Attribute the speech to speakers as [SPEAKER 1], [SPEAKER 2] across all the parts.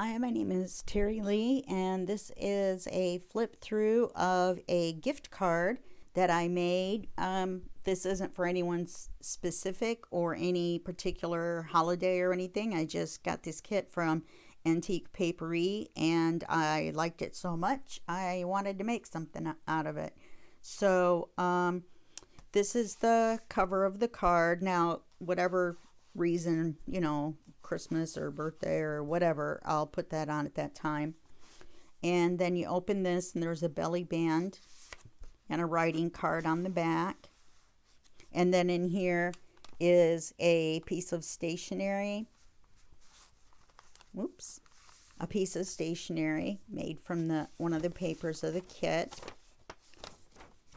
[SPEAKER 1] Hi, my name is Terry Lee, and this is a flip through of a gift card that I made. This isn't for anyone's specific or any particular holiday or anything. I just got this kit from Antique Paperie, and I liked it so much I wanted to make something out of it. So this is the cover of the card. Now, whatever reason, Christmas or birthday or whatever, I'll put that on at that time. And then you open this, and there's a belly band and a writing card on the back. And then in here is a piece of stationery. Whoops. A piece of stationery made from one of the papers of the kit.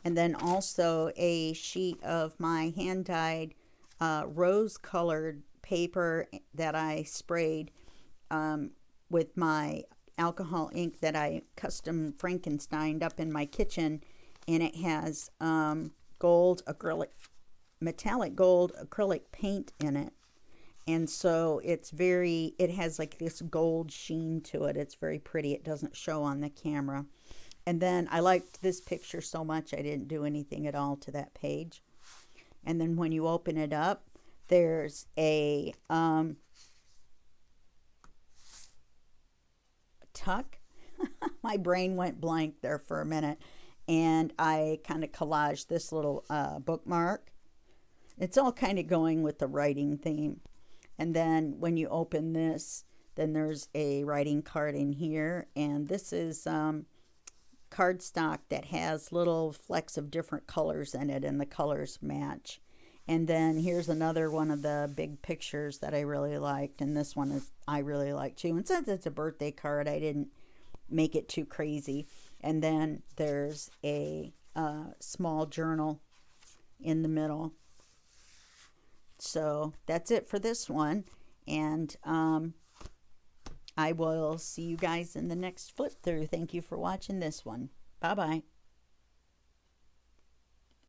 [SPEAKER 1] And then also a sheet of my hand-dyed rose-colored paper that I sprayed with my alcohol ink that I custom Frankensteined up in my kitchen, and it has metallic gold acrylic paint in it, and so it has like this gold sheen to it. It's very pretty. It doesn't show on the camera. And then I liked this picture so much I didn't do anything at all to that page. And then when you open it up, there's a tuck. My brain went blank there for a minute, and I kind of collaged this little bookmark. It's all kind of going with the writing theme. And then when you open this, then there's a writing card in here, and this is cardstock that has little flecks of different colors in it, and the colors match. And then here's another one of the big pictures that I really liked, and this one I really like too. And since it's a birthday card, I didn't make it too crazy. And then there's a small journal in the middle. So that's it for this one, and I will see you guys in the next flip through. Thank you for watching this one. Bye bye.